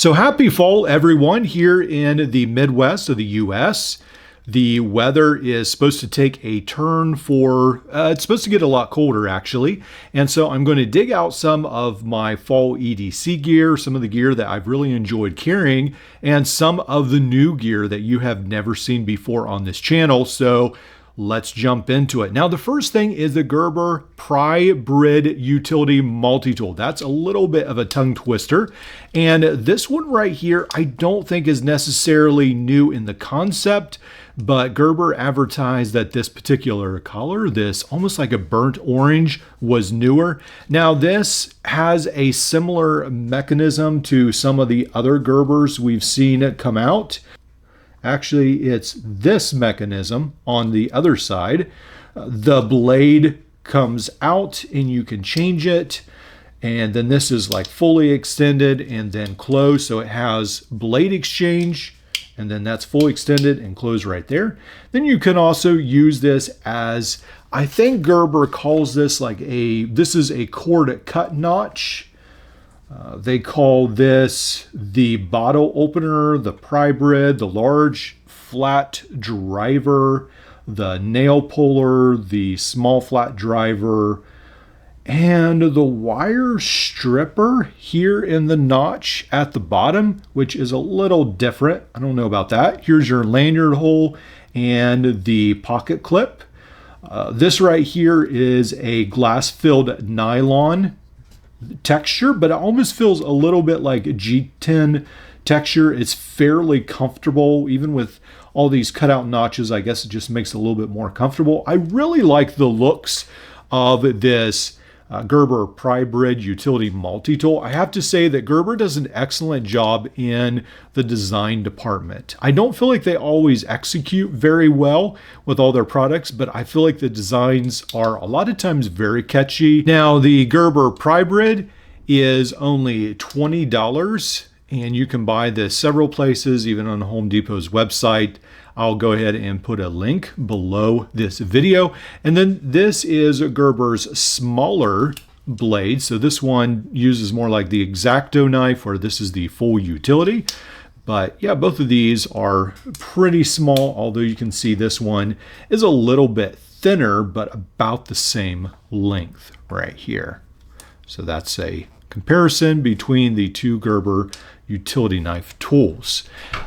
So happy fall, everyone, here in the Midwest of the US. The weather is supposed to take a turn for, it's supposed to get a lot colder actually. And so I'm going to dig out some of my fall EDC gear, some of the gear that I've really enjoyed carrying, and some of the new gear that you have never seen before on this channel. So let's jump into it. Now, the first thing is the Gerber Pry-Brid Utility Multi-Tool. That's a little bit of a tongue twister. And this one right here, I don't think is necessarily new in the concept, but Gerber advertised that this particular color, this almost like a burnt orange, was newer. Now, this has a similar mechanism to some of the other Gerbers we've seen come out. Actually, it's this mechanism on the other side. The blade comes out and you can change it. And then this is like fully extended and then closed. So it has blade exchange, and then that's fully extended and closed right there. Then you can also use this as, I think Gerber calls this like this is a cord cut notch. They call this the bottle opener, the Pry-Brid, the large flat driver, the nail puller, the small flat driver, and the wire stripper here in the notch at the bottom, which is a little different. I don't know about that. Here's your lanyard hole and the pocket clip. This right here is a glass-filled nylon texture, but it almost feels a little bit like a G10 texture. It's fairly comfortable, even with all these cutout notches. I guess it just makes it a little bit more comfortable. I really like the looks of this Gerber Pry-Brid Utility Multi-Tool. I have to say that Gerber does an excellent job in the design department. I don't feel like they always execute very well with all their products, but I feel like the designs are a lot of times very catchy. Now, the Gerber Pry-Brid is only $20, and you can buy this several places, even on Home Depot's website. I'll go ahead and put a link below this video. And then this is Gerber's smaller blade. So this one uses more like the X-Acto knife, or this is the full utility. But yeah, both of these are pretty small, although you can see this one is a little bit thinner, but about the same length right here. So that's a comparison between the two Gerber utility knife tools.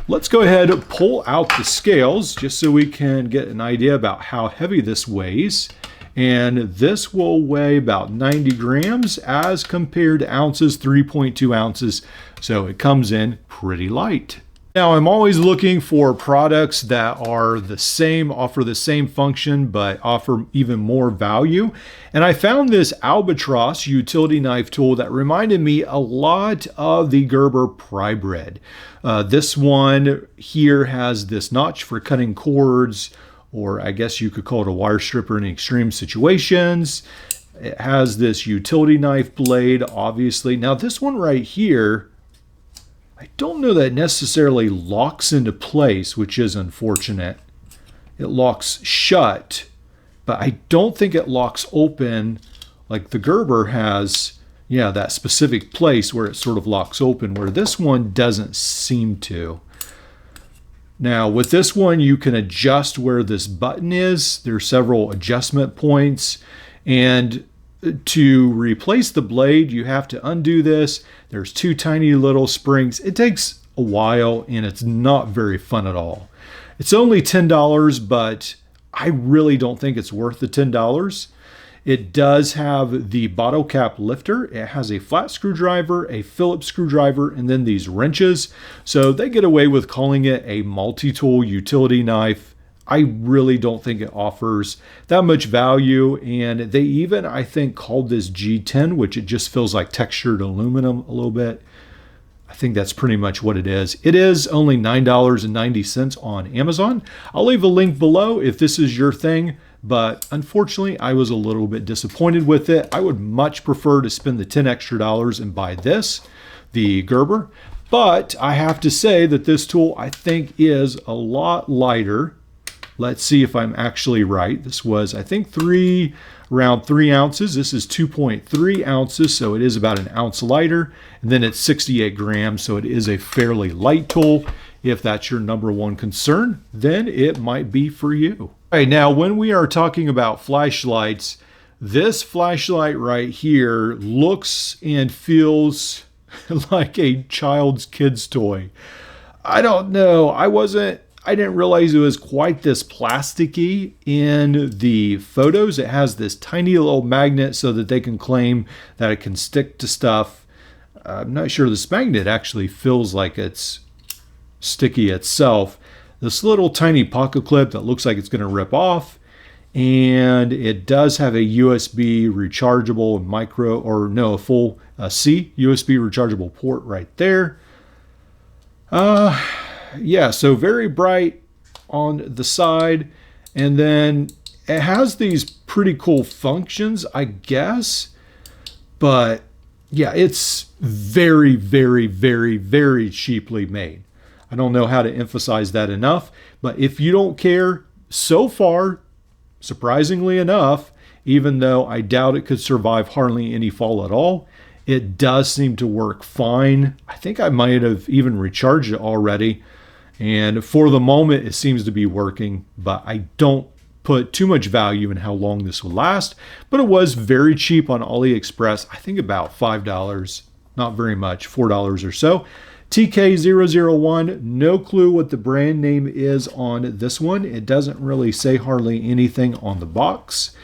Let's go ahead and pull out the scales just so we can get an idea about how heavy this weighs. And this will weigh about 90 grams as compared to ounces, 3.2 ounces. So it comes in pretty light. Now, I'm always looking for products that are the same, offer the same function, but offer even more value. And I found this Albatross utility knife tool that reminded me a lot of the Gerber Pry-Brid. This one here has this notch for cutting cords, or I guess you could call it a wire stripper in extreme situations. It has this utility knife blade, obviously. Now, this one right here, I don't know that it necessarily locks into place, which is unfortunate. It locks shut, but I don't think it locks open like the Gerber has, yeah, that specific place where it sort of locks open, where this one doesn't seem to. Now, with this one, you can adjust where this button is. There are several adjustment points, and to replace the blade, you have to undo this. There's two tiny little springs. It takes a while, and it's not very fun at all. It's only $10, but I really don't think it's worth the $10. It does have the bottle cap lifter. It has a flat screwdriver, a Phillips screwdriver, and then these wrenches. So they get away with calling it a multi-tool utility knife. I really don't think it offers that much value, and they even, I think, called this G10, which it just feels like textured aluminum a little bit. I think that's pretty much what it is. It is only $9.90 on Amazon. I'll leave a link below if this is your thing, but unfortunately, I was a little bit disappointed with it. I would much prefer to spend the $10 extra and buy this, the Gerber, but I have to say that this tool, I think, is a lot lighter Let's see if I'm actually right. This was, I think, around 3 ounces. This is 2.3 ounces, so it is about an ounce lighter. And then it's 68 grams, so it is a fairly light tool. If that's your number one concern, then it might be for you. All right, now when we are talking about flashlights, this flashlight right here looks and feels like a kid's toy. I don't know. I didn't realize it was quite this plasticky in the photos. It has this tiny little magnet so that they can claim that it can stick to stuff. I'm not sure this magnet actually feels like it's sticky itself. This little tiny pocket clip that looks like it's going to rip off. And it does have a USB rechargeable a full C USB rechargeable port right there. Yeah, so very bright on the side. And then it has these pretty cool functions, I guess. But yeah, it's very, very, very, very cheaply made. I don't know how to emphasize that enough. But if you don't care, so far, surprisingly enough, even though I doubt it could survive hardly any fall at all, it does seem to work fine. I think I might have even recharged it already. And for the moment, it seems to be working, but I don't put too much value in how long this will last. But it was very cheap on AliExpress. I think about $5, not very much, $4 or so. TK001, no clue what the brand name is on this one. It doesn't really say hardly anything on the box.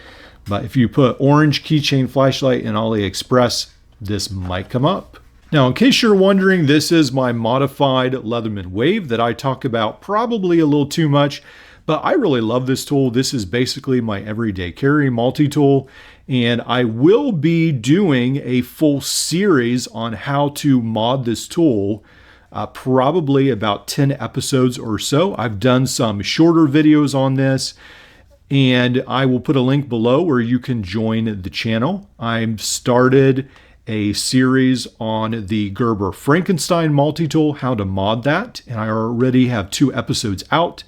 But if you put orange keychain flashlight in AliExpress, this might come up. Now, in case you're wondering, this is my modified Leatherman Wave that I talk about probably a little too much, but I really love this tool. This is basically my everyday carry multi-tool, and I will be doing a full series on how to mod this tool, probably about 10 episodes or so. I've done some shorter videos on this, and I will put a link below where you can join the channel. I've started a series on the Gerber Frankenstein multi-tool, how to mod that, and I already have 2 episodes out.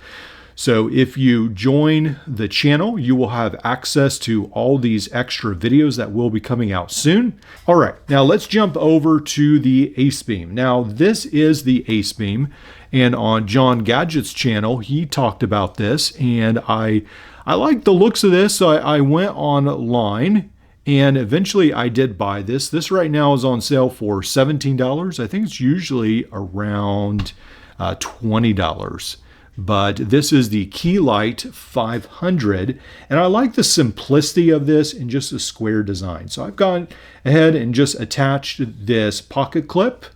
So if you join the channel, you will have access to all these extra videos that will be coming out soon. All right, now let's jump over to the AceBeam. Now this is the AceBeam, and on John Gadget's channel, he talked about this, and I like the looks of this, so I went online. And eventually I did buy this. This right now is on sale for $17. I think it's usually around $20. But this is the Keylight 500. And I like the simplicity of this in just a square design. So I've gone ahead and just attached this pocket clip.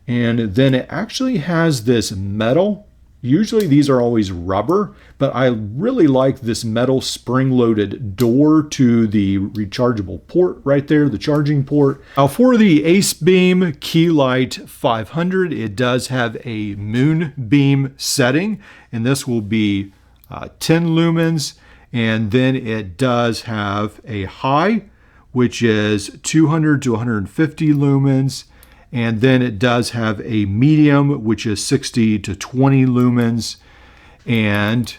And then it actually has this metal. Usually these are always rubber, but I really like this metal spring-loaded door to the rechargeable port right there, the charging port. Now for the AceBeam Keylight 500, it does have a moonbeam setting, and this will be 10 lumens, and then it does have a high, which is 200 to 150 lumens, and then it does have a medium, which is 60 to 20 lumens. And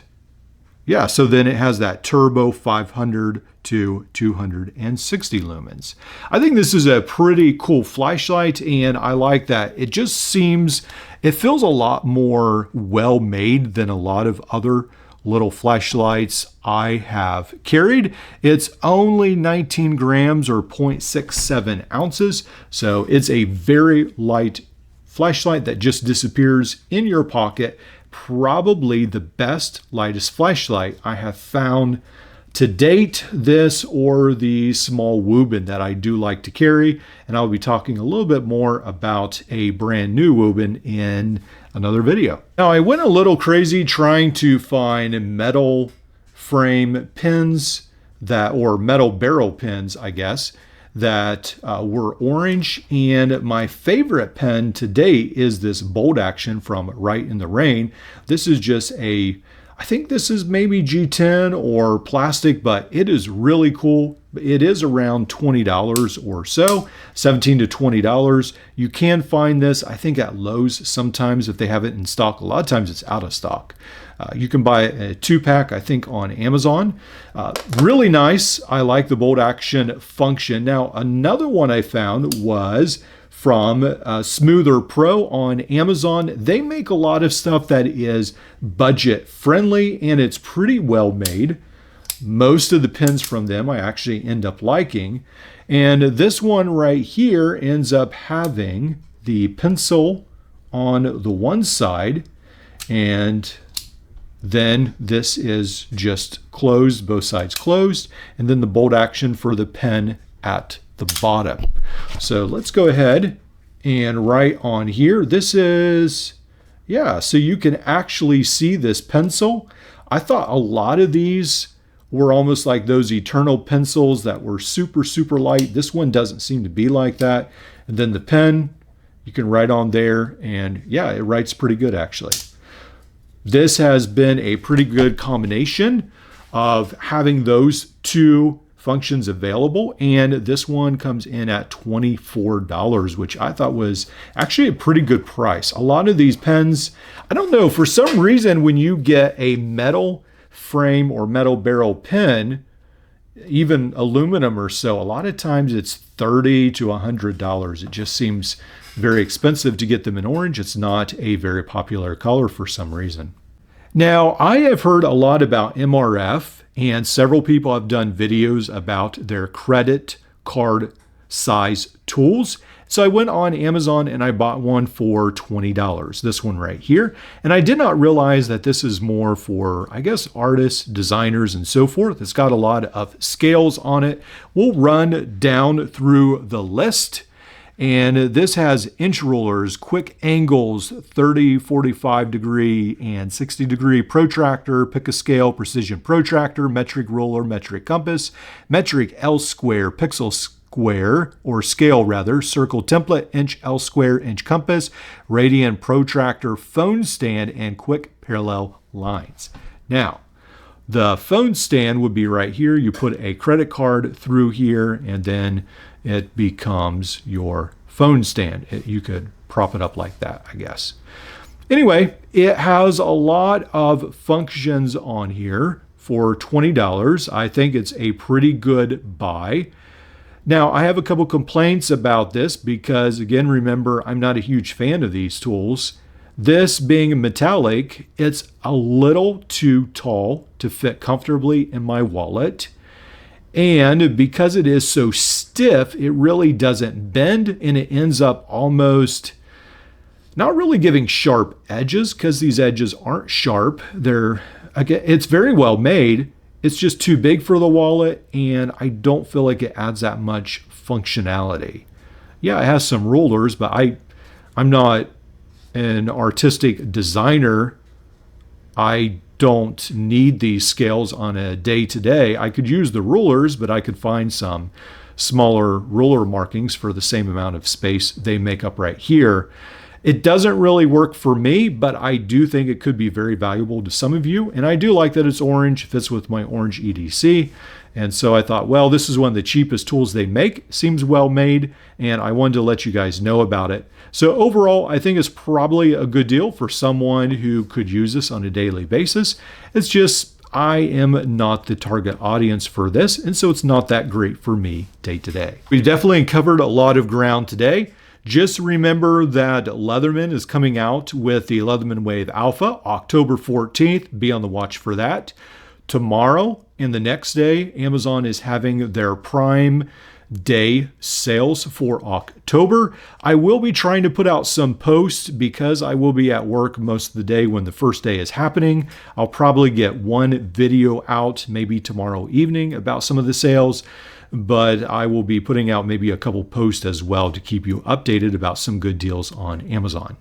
yeah, so then it has that turbo 500 to 260 lumens. I think this is a pretty cool flashlight, and I like that. It just seems, it feels a lot more well-made than a lot of other little flashlights I have carried. It's only 19 grams or 0.67 ounces. So it's a very light flashlight that just disappears in your pocket. Probably the best, lightest flashlight I have found to date, this or the small Woobin that I do like to carry. And I'll be talking a little bit more about a brand new Woobin in another video. Now I went a little crazy trying to find metal frame pins or metal barrel pins, I guess, that were orange. And my favorite pen to date is this Bolt Action from Right in the Rain. This is just I think this is maybe G10 or plastic, but it is really cool. It is around $20 or so, $17 to $20. You can find this, I think, at Lowe's sometimes if they have it in stock. A lot of times it's out of stock. You can buy a 2-pack, I think, on Amazon. Really nice. I like the bolt action function. Now, another one I found was from Smoother Pro on Amazon. They make a lot of stuff that is budget friendly, and it's pretty well made. Most of the pins from them I actually end up liking. And this one right here ends up having the pencil on the one side, and then this is just closed, both sides closed, and then the bolt action for the pen at the bottom. So let's go ahead and write on here. This is, yeah, so you can actually see this pencil. I thought a lot of these were almost like those Eternal pencils that were super, super light. This one doesn't seem to be like that. And then the pen, you can write on there, and yeah, it writes pretty good actually. This has been a pretty good combination of having those two functions available, and this one comes in at $24, which I thought was actually a pretty good price. A lot of these pens, I don't know, for some reason when you get a metal frame or metal barrel pen, even aluminum or so, a lot of times it's $30 to $100. It just seems very expensive to get them in orange. It's not a very popular color for some reason. Now, I have heard a lot about MRF, and several people have done videos about their credit card size tools. So I went on Amazon and I bought one for $20, this one right here. And I did not realize that this is more for, I guess, artists, designers, and so forth. It's got a lot of scales on it. We'll run down through the list. And this has inch rulers, quick angles, 30, 45 degree, and 60 degree protractor, pick a scale, precision protractor, metric ruler, metric compass, metric L square, pixel square, or scale rather, circle template, inch L square, inch compass, radian protractor, phone stand, and quick parallel lines. Now, the phone stand would be right here. You put a credit card through here, and then it becomes your phone stand. You could prop it up like that, I guess. Anyway, it has a lot of functions on here for $20. I think it's a pretty good buy. Now, I have a couple complaints about this because, again, remember, I'm not a huge fan of these tools. This being metallic, it's a little too tall to fit comfortably in my wallet. And because it is so stiff, it really doesn't bend, and it ends up almost not really giving sharp edges because these edges aren't sharp. It's very well made. It's just too big for the wallet, and I don't feel like it adds that much functionality. Yeah, it has some rulers, but I'm not an artistic designer. I don't need these scales on a day-to-day. I could use the rulers, but I could find some smaller ruler markings for the same amount of space they make up right here. It doesn't really work for me, but I do think it could be very valuable to some of you. And I do like that it's orange, fits with my orange EDC. And so I thought, well, this is one of the cheapest tools they make. Seems well made, and I wanted to let you guys know about it. So overall, I think it's probably a good deal for someone who could use this on a daily basis. It's just I am not the target audience for this, and so it's not that great for me day to day. We've definitely covered a lot of ground today. Just remember that Leatherman is coming out with the Leatherman Wave Alpha, October 14th. Be on the watch for that. Tomorrow and the next day, Amazon is having their Prime Day sales for October. I will be trying to put out some posts because I will be at work most of the day when the first day is happening. I'll probably get one video out maybe tomorrow evening about some of the sales, but I will be putting out maybe a couple posts as well to keep you updated about some good deals on Amazon.